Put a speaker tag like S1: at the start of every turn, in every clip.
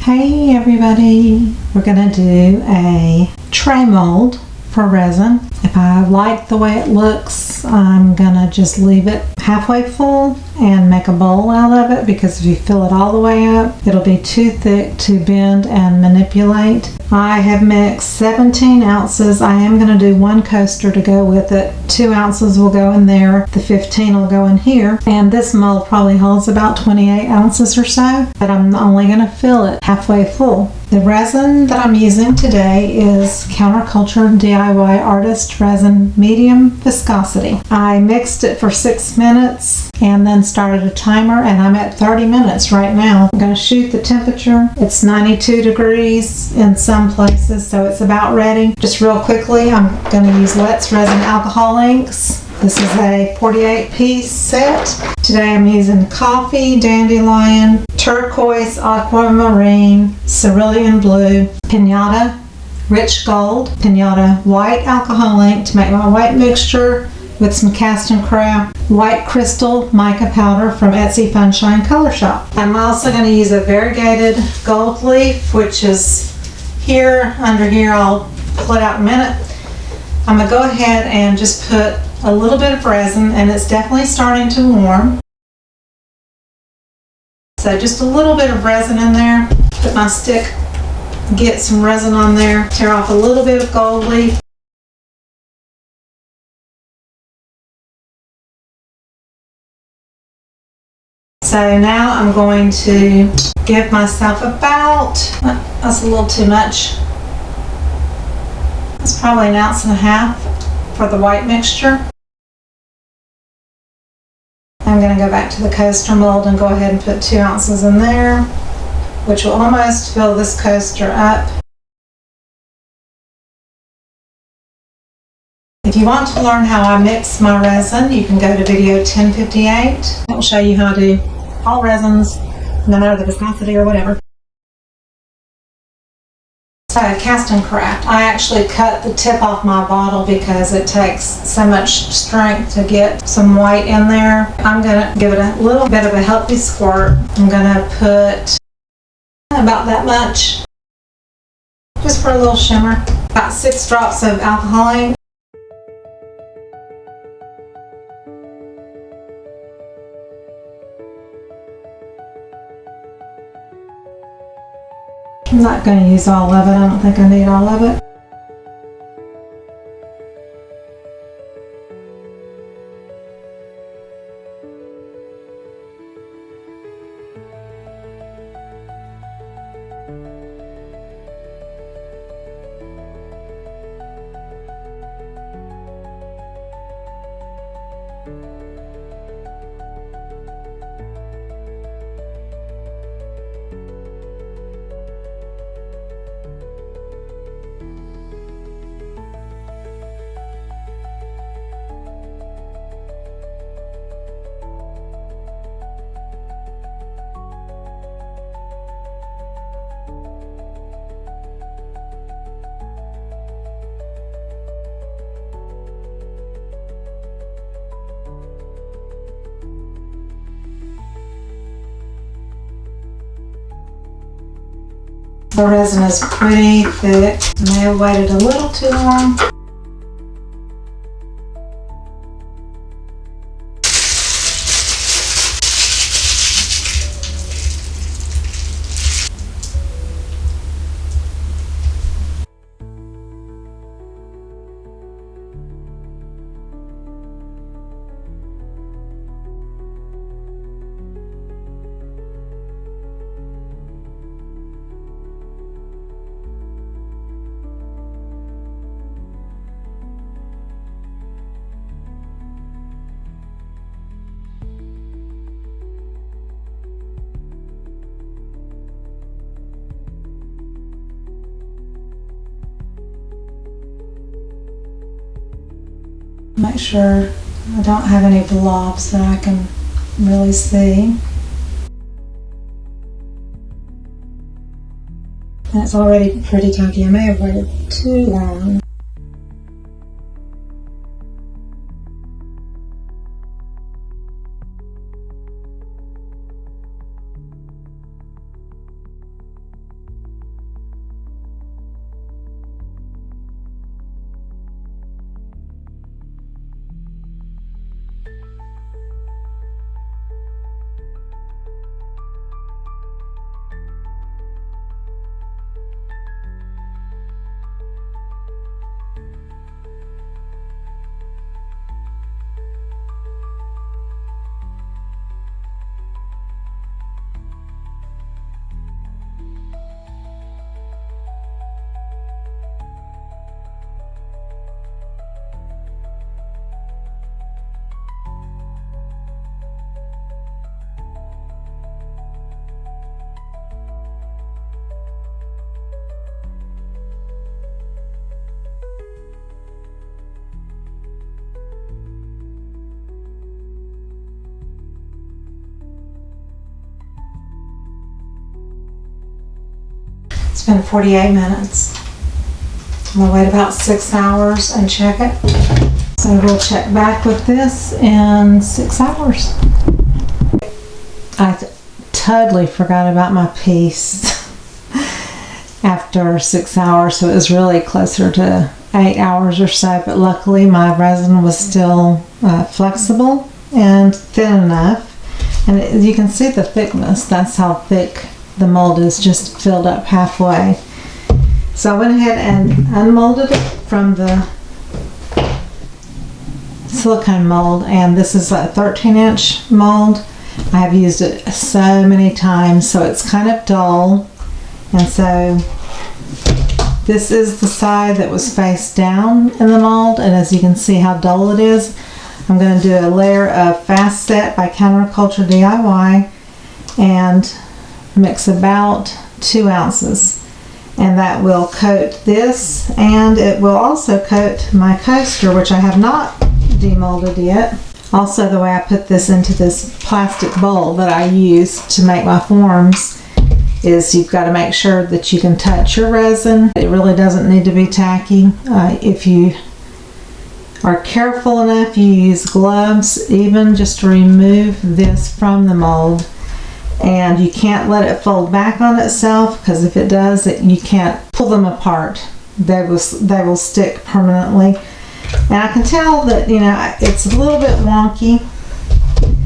S1: Hey everybody, we're going to do a tray mold for resin. If I like the way it looks, I'm going to just leave it halfway full and make a bowl out of it, because if you fill it all the way up, it'll be too thick to bend and manipulate. I have mixed 17 ounces. I am going to do one coaster to go with it. 2 ounces will go in there. The 15 will go in here. And this mold probably holds about 28 ounces or so, but I'm only going to fill it halfway full. The resin that I'm using today is Counterculture DIY Artist Resin Medium Viscosity. I mixed it for 6 minutes and then started a timer, and I'm at 30 minutes right now. I'm going to shoot the temperature. It's 92 degrees in some places, so it's about ready. Just real quickly, I'm going to use Lett's Resin Alcohol Inks. This is a 48-piece set. Today I'm using Coffee, Dandelion, Turquoise, Aquamarine, Cerulean Blue, Pinata, Rich Gold, Pinata White Alcohol Ink to make my white mixture with some Cast and Craft White Crystal Mica Powder from Etsy Funshine Color Shop. I'm also going to use a variegated gold leaf, which is here, under here. I'll pull it out in a minute. I'm going to go ahead and just put a little bit of resin, and it's definitely starting to warm. So just a little bit of resin in there. Put my stick, get some resin on there, tear off a little bit of gold leaf. So now I'm going to give myself about, that's a little too much. That's probably 1.5 ounces for the white mixture. I'm going to go back to the coaster mold and go ahead and put 2 ounces in there, which will almost fill this coaster up. If you want to learn how I mix my resin, you can go to video 1058. It will show you how to do all resins, no matter the viscosity or whatever. So, Cast and Craft. I actually cut the tip off my bottle because it takes so much strength to get some white in there. I'm going to give it a little bit of a healthy squirt. I'm going to put about that much, just for a little shimmer. About 6 drops of alcohol ink. I'm not going to use all of it. I don't think I need all of it. The resin is pretty thick. I may have waited a little too long. Make sure I don't have any blobs that I can really see. And it's already pretty chunky. I may have waited too long. It's been 48 minutes. I'm gonna wait about 6 hours and check it. So we'll check back with this in 6 hours. I totally forgot about my piece after 6 hours, so it was really closer to 8 hours or so, but luckily my resin was still flexible and thin enough. And you can see the thickness. That's how thick the mold is, just filled up halfway. So I went ahead and unmolded it from the silicone mold, and this is a 13-inch mold. I have used it so many times, so it's kind of dull. And so this is the side that was face down in the mold, and as you can see how dull it is, I'm going to do a layer of Fast Set by Counterculture DIY and mix about 2 ounces. And that will coat this, and it will also coat my coaster, which I have not demolded yet. Also, the way I put this into this plastic bowl that I use to make my forms is you've got to make sure that you can touch your resin. It really doesn't need to be tacky. If you are careful enough, you use gloves even just to remove this from the mold. And you can't let it fold back on itself, because if it does, you can't pull them apart. They will stick permanently. And I can tell that, you know, it's a little bit wonky.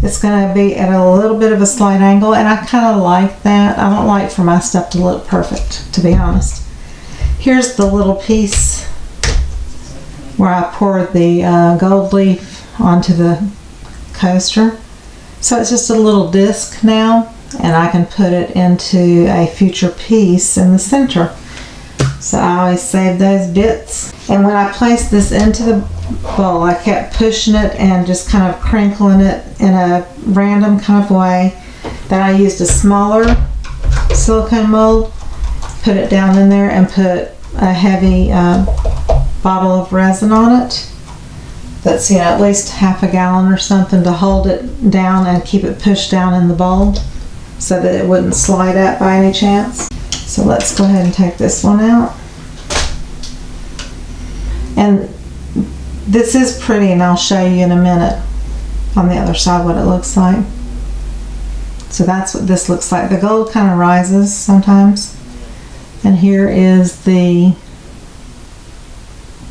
S1: It's going to be at a little bit of a slight angle, and I kind of like that. I don't like for my stuff to look perfect, to be honest. Here's the little piece where I poured the gold leaf onto the coaster. So it's just a little disc now, and I can put it into a future piece in the center. So I always save those bits. And when I placed this into the bowl, I kept pushing it and just kind of crinkling it in a random kind of way. Then I used a smaller silicone mold, put it down in there, and put a heavy bottle of resin on it. That's, you know, at least half a gallon or something, to hold it down and keep it pushed down in the bowl so that it wouldn't slide up by any chance. So let's go ahead and take this one out. And this is pretty, and I'll show you in a minute on the other side what it looks like. So that's what this looks like. The gold kind of rises sometimes. And here is the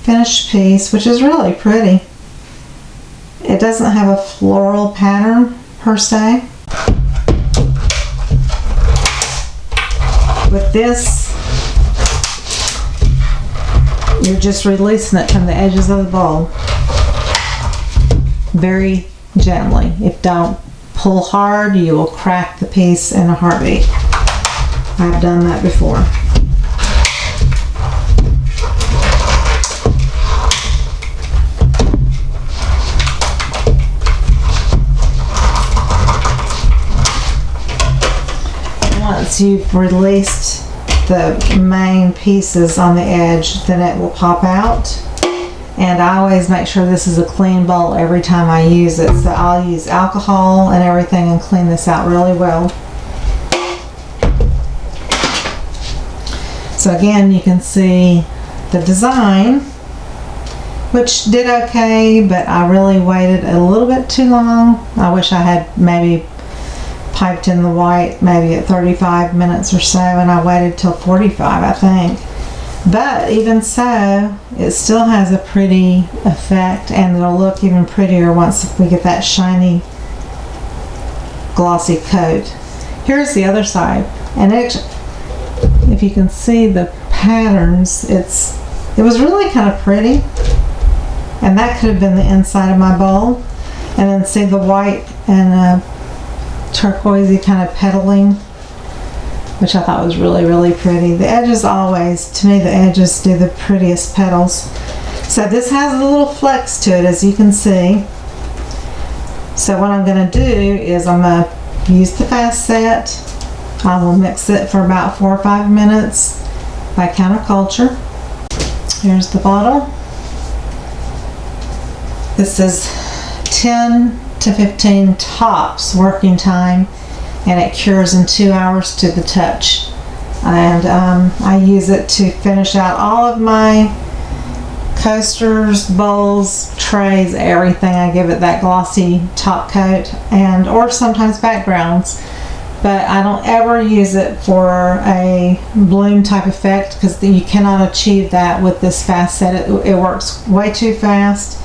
S1: finished piece, which is really pretty. It doesn't have a floral pattern per se. With this, you're just releasing it from the edges of the bowl very gently. If don't pull hard, you will crack the piece in a heartbeat. I've done that before. Once you've released the main pieces on the edge, then it will pop out. And I always make sure this is a clean bowl every time I use it. So I'll use alcohol and everything and clean this out really well. So again, you can see the design, which did okay, but I really waited a little bit too long. I wish I had maybe piped in the white maybe at 35 minutes or so, and I waited till 45, I think. But even so, it still has a pretty effect, and it'll look even prettier once we get that shiny glossy coat. Here's the other side, and if you can see the patterns, it was really kind of pretty, and that could have been the inside of my bowl. And then see the white and turquoisey kind of petaling, which I thought was really, really pretty. The edges always, to me, the edges do the prettiest petals. So this has a little flex to it, as you can see. So what I'm going to do is I'm going to use the Fast Set. I will mix it for about 4 or 5 minutes by Counterculture. Here's the bottle. This is 10 to 15 tops working time, and it cures in 2 hours to the touch. and I use it to finish out all of my coasters, bowls, trays, everything. I give it that glossy top coat, and or sometimes backgrounds, but I don't ever use it for a bloom type effect because you cannot achieve that with this fast set. It works way too fast.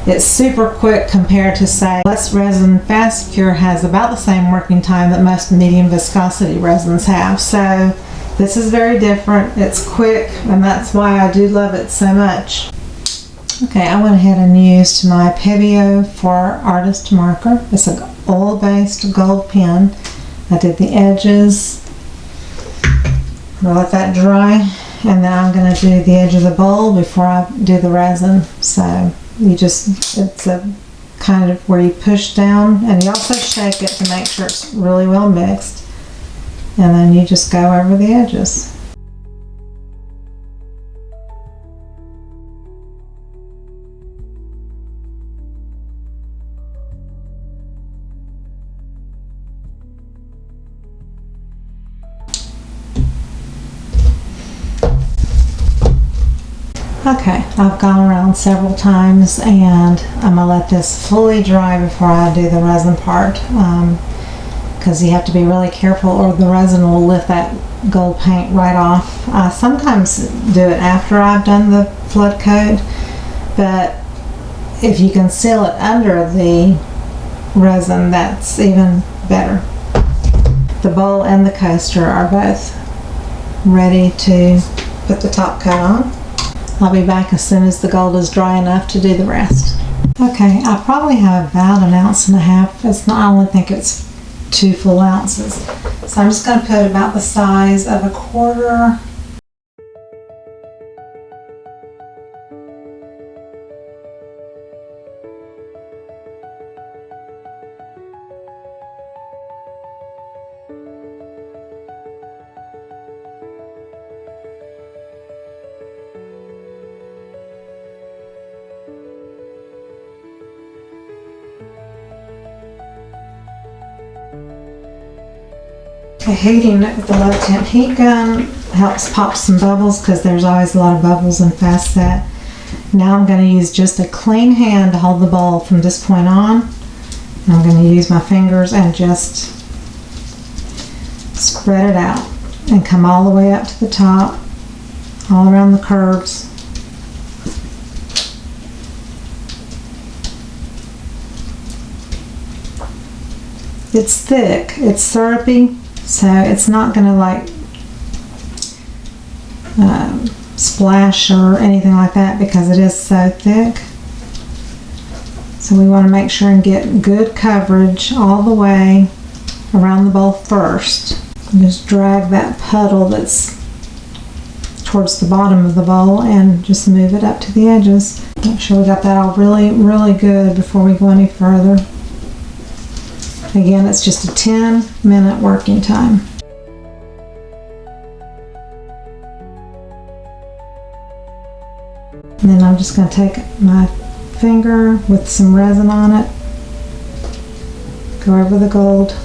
S1: It's super quick compared to, say, Less Resin Fast Cure has about the same working time that most medium viscosity resins have. So this is very different. It's quick, and that's why I do love it so much. Okay, I went ahead and used my Pebeo for Artist Marker. It's an oil-based gold pen. I did the edges. I'll let that dry, and then I'm going to do the edge of the bowl before I do the resin. So it's a kind of where you push down, and you also shake it to make sure it's really well mixed, and then you just go over the edges. Okay, I've gone around several times, and I'm going to let this fully dry before I do the resin part, because you have to be really careful or the resin will lift that gold paint right off. I sometimes do it after I've done the flood coat, but if you can seal it under the resin, that's even better. The bowl and the coaster are both ready to put the top coat on. I'll be back as soon as the gold is dry enough to do the rest. Okay, I probably have about 1.5 ounces. I only think it's 2 full ounces. So I'm just going to put about the size of a quarter. Heating it with the low temp heat gun helps pop some bubbles because there's always a lot of bubbles in fast set. Now I'm going to use just a clean hand to hold the bowl from this point on. I'm going to use my fingers and just spread it out and come all the way up to the top, all around the curves. It's thick, it's syrupy, so it's not going to like splash or anything like that because it is so thick. So we want to make sure and get good coverage all the way around the bowl first. And just drag that puddle that's towards the bottom of the bowl and just move it up to the edges. Make sure we got that all really, really good before we go any further. Again, it's just a 10-minute working time. And then I'm just going to take my finger with some resin on it, go over the gold,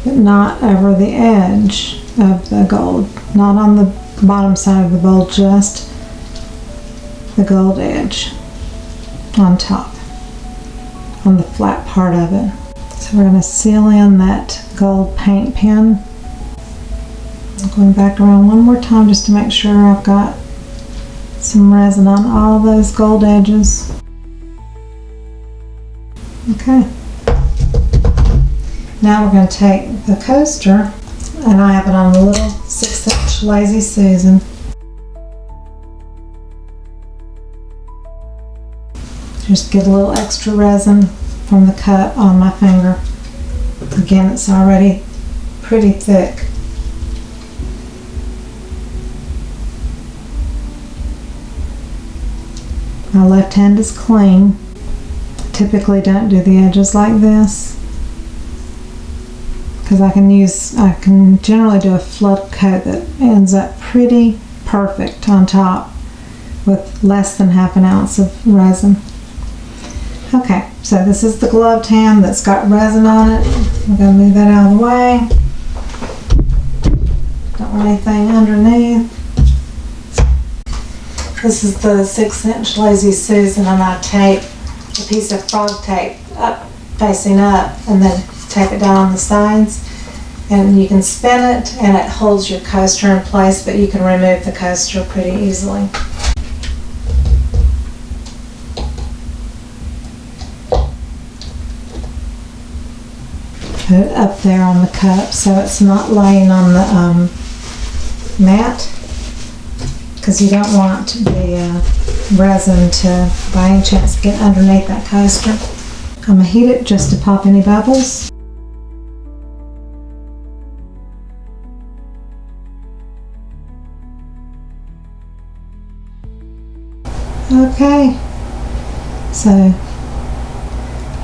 S1: but not over the edge of the gold, not on the bottom side of the bowl, just the gold edge on top, on the flat part of it. So we're going to seal in that gold paint pen. I'm going back around one more time just to make sure I've got some resin on all those gold edges. Okay. Now we're going to take the coaster, and I have it on a little 6-inch Lazy Susan. Just get a little extra resin from the cup on my finger. Again, it's already pretty thick. My left hand is clean. Typically don't do the edges like this because I can generally do a flood coat that ends up pretty perfect on top with less than 1/2 ounce of resin. Okay, so this is the gloved hand that's got resin on it. I'm going to move that out of the way. Don't want anything underneath. This is the 6-inch Lazy Susan, and I tape a piece of frog tape up, facing up, and then tape it down on the sides. And you can spin it and it holds your coaster in place, but you can remove the coaster pretty easily. Put it up there on the cup so it's not laying on the mat, because you don't want the resin to by any chance get underneath that coaster. I'm going to heat it just to pop any bubbles. Okay, so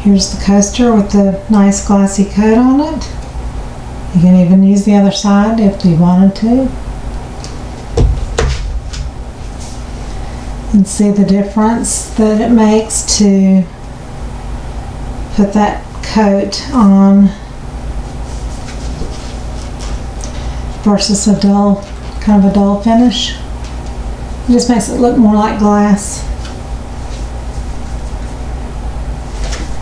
S1: here's the coaster with the nice glossy coat on it. You can even use the other side if you wanted to. And see the difference that it makes to put that coat on versus a dull, kind of a dull finish. It just makes it look more like glass.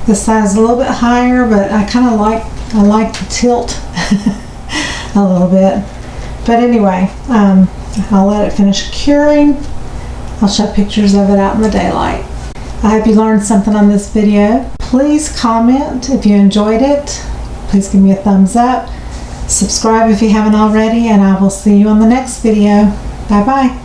S1: This side is a little bit higher, but I kind of like the tilt a little bit. But anyway, I'll let it finish curing. I'll show pictures of it out in the daylight. I hope you learned something on this video. Please comment if you enjoyed it. Please give me a thumbs up. Subscribe if you haven't already, and I will see you on the next video. Bye bye.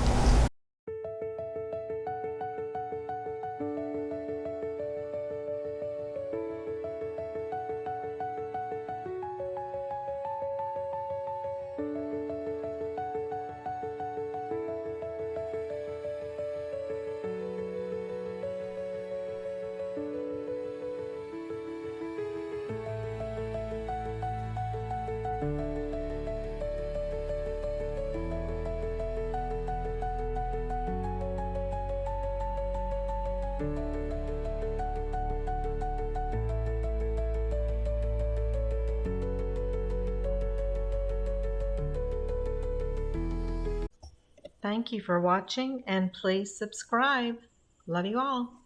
S1: Thank you for watching, and please subscribe. Love you all.